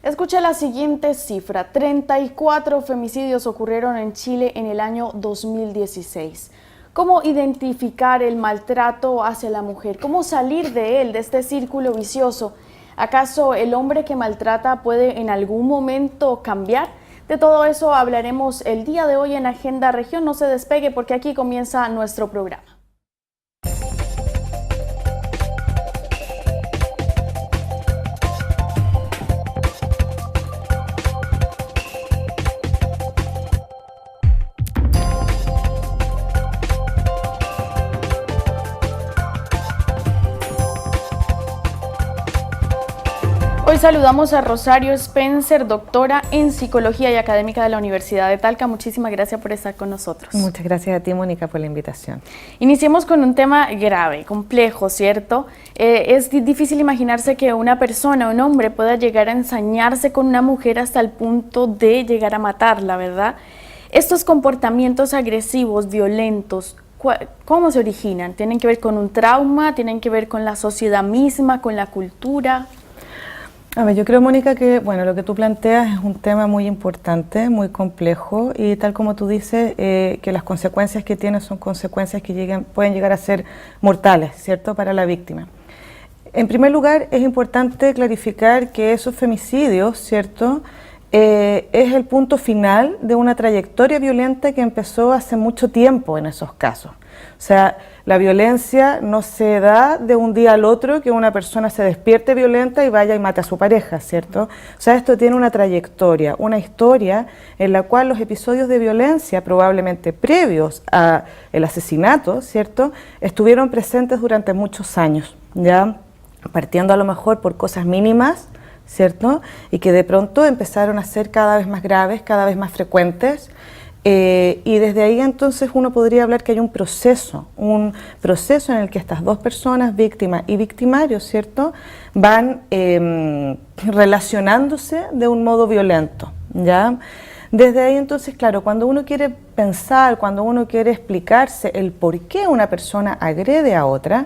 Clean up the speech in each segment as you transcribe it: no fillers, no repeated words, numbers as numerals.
Escuche la siguiente cifra: 34 femicidios ocurrieron en Chile en el año 2016. ¿Cómo identificar el maltrato hacia la mujer? ¿Cómo salir de él, de este círculo vicioso? ¿Acaso el hombre que maltrata puede en algún momento cambiar? De todo eso hablaremos el día de hoy en Agenda Región. No se despegue porque aquí comienza nuestro programa. Hoy saludamos a Rosario Spencer, doctora en Psicología y académica de la Universidad de Talca. Muchísimas gracias por estar con nosotros. Muchas gracias a ti, Mónica, por la invitación. Iniciemos con un tema grave, complejo, ¿cierto? Es difícil imaginarse que una persona, un hombre, pueda llegar a ensañarse con una mujer hasta el punto de llegar a matarla, ¿verdad? Estos comportamientos agresivos, violentos, ¿cómo se originan? ¿Tienen que ver con un trauma? ¿Tienen que ver con la sociedad misma, con la cultura? A ver, yo creo, Mónica, que bueno, lo que tú planteas es un tema muy importante, muy complejo y tal como tú dices, que las consecuencias que tiene son consecuencias que pueden llegar a ser mortales, ¿cierto?, para la víctima. En primer lugar, es importante clarificar que esos femicidios, ¿cierto?, es el punto final de una trayectoria violenta que empezó hace mucho tiempo en esos casos. O sea, la violencia no se da de un día al otro que una persona se despierte violenta y vaya y mate a su pareja, ¿cierto? O sea, esto tiene una trayectoria, una historia en la cual los episodios de violencia, probablemente previos al asesinato, ¿cierto?, estuvieron presentes durante muchos años, ¿ya? Partiendo a lo mejor por cosas mínimas, ¿cierto?, y que de pronto empezaron a ser cada vez más graves, cada vez más frecuentes. Y desde ahí entonces uno podría hablar que hay un proceso en el que estas dos personas, víctima y victimario, ¿cierto?, van relacionándose de un modo violento, ¿ya? Desde ahí entonces, claro, cuando uno quiere pensar, cuando uno quiere explicarse el por qué una persona agrede a otra,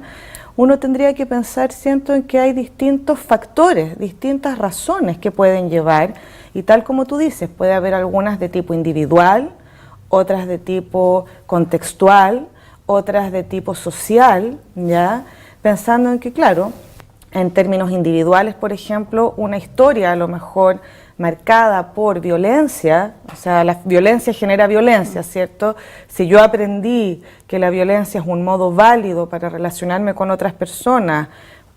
uno tendría que pensar, siento, en que hay distintos factores, distintas razones que pueden llevar, y tal como tú dices, puede haber algunas de tipo individual, otras de tipo contextual, otras de tipo social, ¿ya? Pensando en que, claro, en términos individuales, por ejemplo, una historia a lo mejor marcada por violencia, o sea, la violencia genera violencia, ¿cierto? Si yo aprendí que la violencia es un modo válido para relacionarme con otras personas,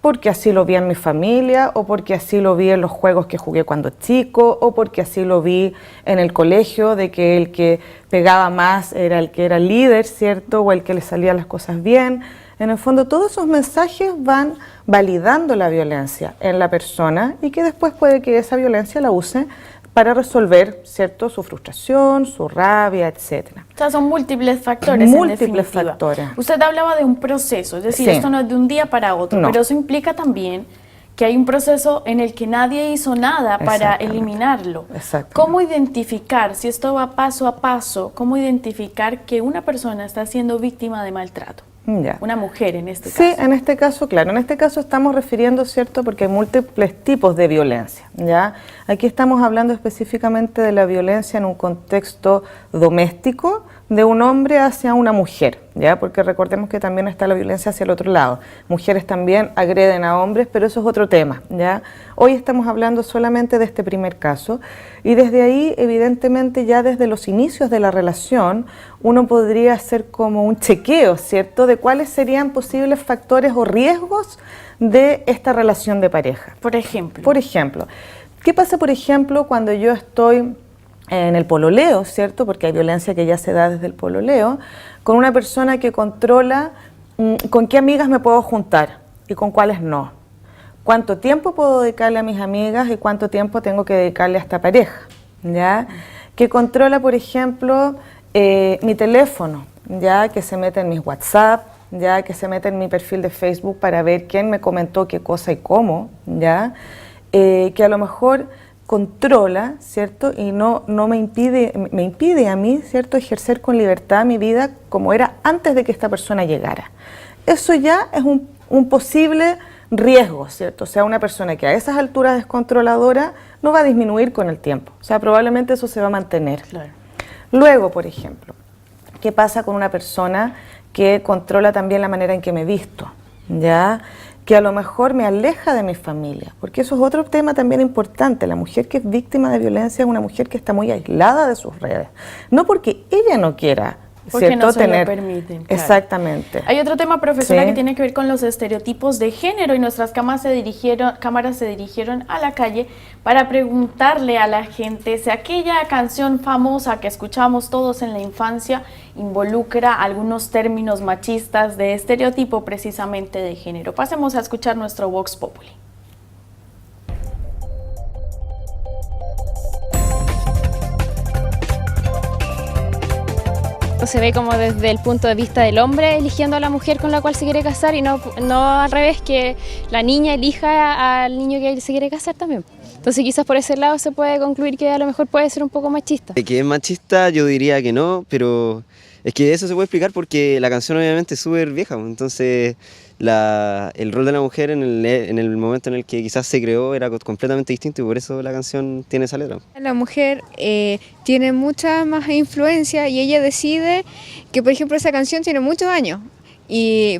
porque así lo vi en mi familia, o porque así lo vi en los juegos que jugué cuando chico, o porque así lo vi en el colegio, de que el que pegaba más era el que era líder, ¿cierto?, o el que le salían las cosas bien. En el fondo, todos esos mensajes van validando la violencia en la persona y que después puede que esa violencia la use para resolver, ¿cierto?, su frustración, su rabia, etcétera. O sea, son múltiples factores. Múltiples factores. Usted hablaba de un proceso, es decir, sí. Esto no es de un día para otro, pero eso implica también que hay un proceso en el que nadie hizo nada para eliminarlo. ¿Cómo identificar, si esto va paso a paso, cómo identificar que una persona está siendo víctima de maltrato? Ya. Una mujer en este caso. Sí, en este caso, claro, en este caso estamos refiriendo, ¿cierto?, porque hay múltiples tipos de violencia, ¿ya? Aquí estamos hablando específicamente de la violencia en un contexto doméstico de un hombre hacia una mujer, ¿ya? Porque recordemos que también está la violencia hacia el otro lado. Mujeres también agreden a hombres, pero eso es otro tema, ¿ya? Hoy estamos hablando solamente de este primer caso y desde ahí, evidentemente, ya desde los inicios de la relación, uno podría hacer como un chequeo, ¿cierto?, de cuáles serían posibles factores o riesgos de esta relación de pareja. Por ejemplo. Por ejemplo, ¿qué pasa, por ejemplo, cuando yo estoy en el pololeo, ¿cierto?, porque hay violencia que ya se da desde el pololeo, con una persona que controla con qué amigas me puedo juntar y con cuáles no? ¿Cuánto tiempo puedo dedicarle a mis amigas y cuánto tiempo tengo que dedicarle a esta pareja? ¿Ya? Que controla, por ejemplo, mi teléfono, ya, que se mete en mis WhatsApp, ya, que se mete en mi perfil de Facebook para ver quién me comentó qué cosa y cómo, ya, que a lo mejor controla, ¿cierto?, y no me impide a mí, ¿cierto?, ejercer con libertad mi vida como era antes de que esta persona llegara. Eso ya es un posible riesgos, ¿cierto? O sea, una persona que a esas alturas es controladora no va a disminuir con el tiempo. O sea, probablemente eso se va a mantener. Claro. Luego, por ejemplo, ¿qué pasa con una persona que controla también la manera en que me visto? ¿Ya? Que a lo mejor me aleja de mi familia, porque eso es otro tema también importante. La mujer que es víctima de violencia es una mujer que está muy aislada de sus redes, no porque ella no quiera, porque ¿cierto? no se lo permiten. Claro. Exactamente. Hay otro tema, profesora, Sí. que tiene que ver con los estereotipos de género, y nuestras cámaras se dirigieron a la calle para preguntarle a la gente si aquella canción famosa que escuchamos todos en la infancia involucra algunos términos machistas de estereotipo precisamente de género. Pasemos a escuchar nuestro Vox Populi. Se ve como desde el punto de vista del hombre eligiendo a la mujer con la cual se quiere casar, y no al revés, que la niña elija al niño que se quiere casar también. Entonces quizás por ese lado se puede concluir que a lo mejor puede ser un poco machista. Que es machista yo diría que no, pero es que eso se puede explicar porque la canción obviamente es súper vieja, entonces el rol de la mujer en el momento en el que quizás se creó era completamente distinto, y por eso la canción tiene esa letra. La mujer tiene mucha más influencia y ella decide que, por ejemplo, esa canción tiene muchos años,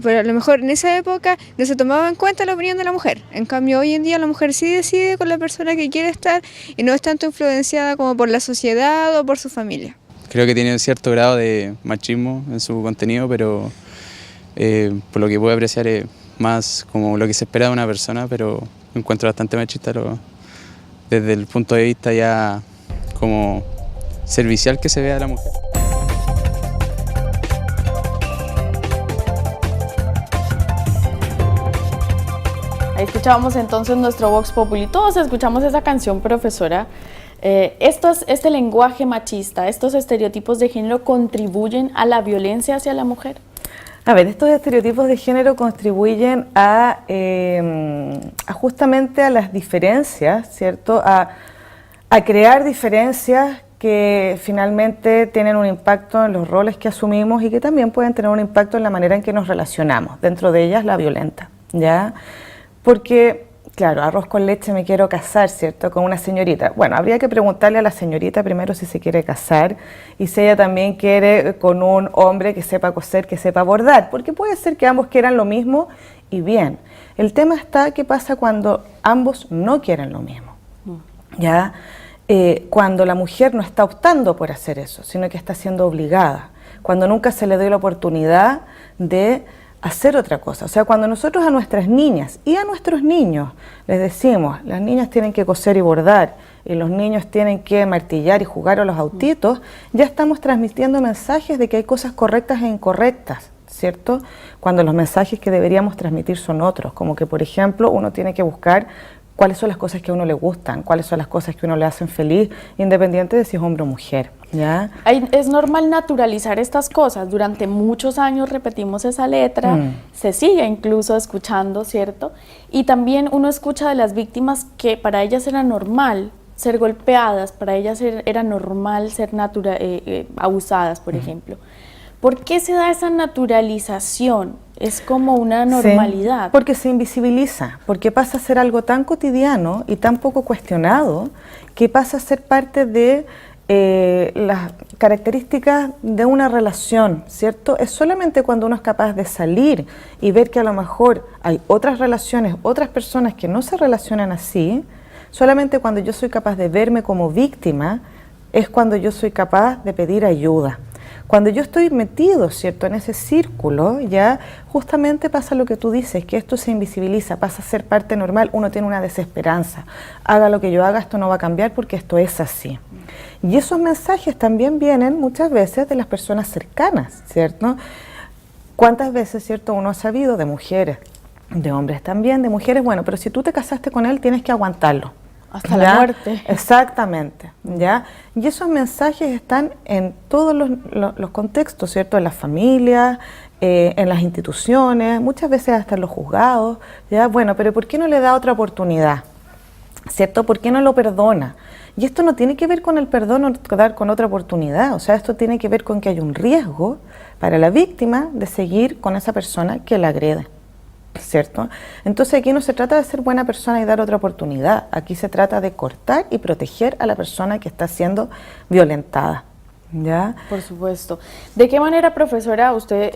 pero a lo mejor en esa época no se tomaba en cuenta la opinión de la mujer. En cambio, hoy en día la mujer sí decide con la persona que quiere estar y no es tanto influenciada como por la sociedad o por su familia. Creo que tiene un cierto grado de machismo en su contenido, pero por lo que puedo apreciar es más como lo que se espera de una persona, pero me encuentro bastante machista desde el punto de vista ya como servicial que se ve a la mujer. Ahí escuchábamos entonces nuestro Vox Populi. Todos escuchamos esa canción, profesora. Este lenguaje machista, estos estereotipos de género contribuyen a la violencia hacia la mujer. A ver, estos estereotipos de género contribuyen a justamente a las diferencias, ¿cierto? A crear diferencias que finalmente tienen un impacto en los roles que asumimos y que también pueden tener un impacto en la manera en que nos relacionamos, dentro de ellas la violenta, ¿ya? Porque, claro, arroz con leche, me quiero casar, ¿cierto?, con una señorita. Bueno, habría que preguntarle a la señorita primero si se quiere casar y si ella también quiere con un hombre que sepa coser, que sepa bordar, porque puede ser que ambos quieran lo mismo y bien. El tema está qué pasa cuando ambos no quieren lo mismo, ¿ya? Cuando la mujer no está optando por hacer eso, sino que está siendo obligada, cuando nunca se le dio la oportunidad de hacer otra cosa. O sea, cuando nosotros a nuestras niñas y a nuestros niños les decimos, las niñas tienen que coser y bordar y los niños tienen que martillar y jugar a los autitos, ya estamos transmitiendo mensajes de que hay cosas correctas e incorrectas, ¿cierto? Cuando los mensajes que deberíamos transmitir son otros, como que, por ejemplo, uno tiene que buscar cuáles son las cosas que a uno le gustan, cuáles son las cosas que a uno le hacen feliz, independiente de si es hombre o mujer, ¿ya? Es normal naturalizar estas cosas. Durante muchos años repetimos esa letra, se sigue incluso escuchando, ¿cierto? Y también uno escucha de las víctimas que para ellas era normal ser golpeadas, para ellas era normal ser abusadas, por ejemplo. ¿Por qué se da esa naturalización? Es como una normalidad. Sí, porque se invisibiliza, porque pasa a ser algo tan cotidiano y tan poco cuestionado que pasa a ser parte de las características de una relación, ¿cierto? Es solamente cuando uno es capaz de salir y ver que a lo mejor hay otras relaciones, otras personas que no se relacionan así, solamente cuando yo soy capaz de verme como víctima, es cuando yo soy capaz de pedir ayuda. Cuando yo estoy metido, ¿cierto?, en ese círculo, ya justamente pasa lo que tú dices, que esto se invisibiliza, pasa a ser parte normal, uno tiene una desesperanza. Haga lo que yo haga, esto no va a cambiar porque esto es así. Y esos mensajes también vienen muchas veces de las personas cercanas, ¿cierto? ¿Cuántas veces, cierto, uno ha sabido de mujeres, de hombres también, de mujeres, bueno, pero si tú te casaste con él, tienes que aguantarlo. Hasta la muerte. Exactamente, ¿ya? Y esos mensajes están en todos los contextos, ¿cierto? En las familias, en las instituciones, muchas veces hasta en los juzgados, ¿ya? Bueno, pero ¿por qué no le da otra oportunidad? ¿Cierto? ¿Por qué no lo perdona? Y esto no tiene que ver con el perdón o dar con otra oportunidad, o sea, esto tiene que ver con que hay un riesgo para la víctima de seguir con esa persona que la agrede. ¿cierto? Entonces aquí no se trata de ser buena persona y dar otra oportunidad, aquí se trata de cortar y proteger a la persona que está siendo violentada, ¿ya? Por supuesto. ¿De qué manera, profesora, usted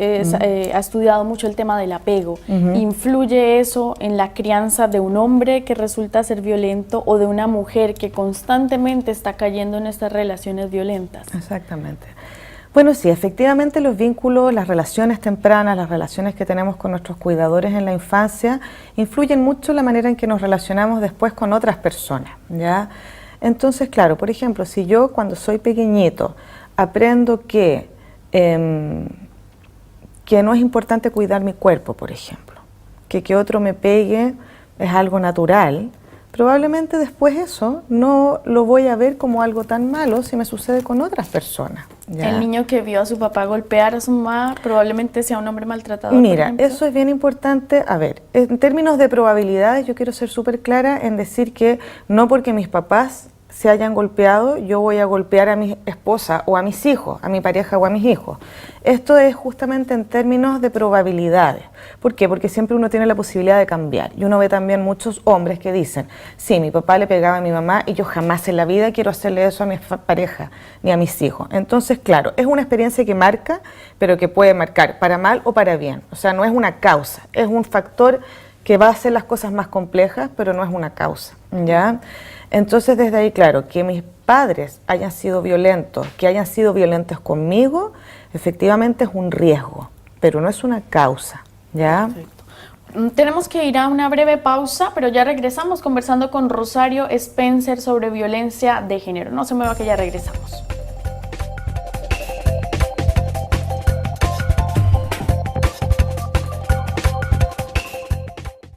ha estudiado mucho el tema del apego? ¿Influye eso en la crianza de un hombre que resulta ser violento o de una mujer que constantemente está cayendo en estas relaciones violentas? Exactamente. Bueno, sí, efectivamente los vínculos, las relaciones tempranas, las relaciones que tenemos con nuestros cuidadores en la infancia, influyen mucho en la manera en que nos relacionamos después con otras personas, ¿ya? Entonces, claro, por ejemplo, si yo cuando soy pequeñito aprendo que no es importante cuidar mi cuerpo, por ejemplo, que otro me pegue es algo natural, probablemente después eso no lo voy a ver como algo tan malo si me sucede con otras personas, ¿ya? El niño que vio a su papá golpear a su mamá probablemente sea un hombre maltratador. Mira, eso es bien importante. A ver, en términos de probabilidades, yo quiero ser súper clara en decir que no porque mis papás se hayan golpeado, yo voy a golpear a mi esposa o a mis hijos, a mi pareja o a mis hijos. Esto es justamente en términos de probabilidades. ¿Por qué? Porque siempre uno tiene la posibilidad de cambiar. Y uno ve también muchos hombres que dicen, sí, mi papá le pegaba a mi mamá y yo jamás en la vida quiero hacerle eso a mi pareja ni a mis hijos. Entonces, claro, es una experiencia que marca, pero que puede marcar para mal o para bien. O sea, no es una causa, es un factor que va a hacer las cosas más complejas, pero no es una causa, ¿ya? Entonces, desde ahí, claro, que mis padres hayan sido violentos, que hayan sido violentos conmigo, efectivamente es un riesgo, pero no es una causa, ¿ya? Perfecto. Tenemos que ir a una breve pausa, pero ya regresamos conversando con Rosario Spencer sobre violencia de género. No se mueva que ya regresamos.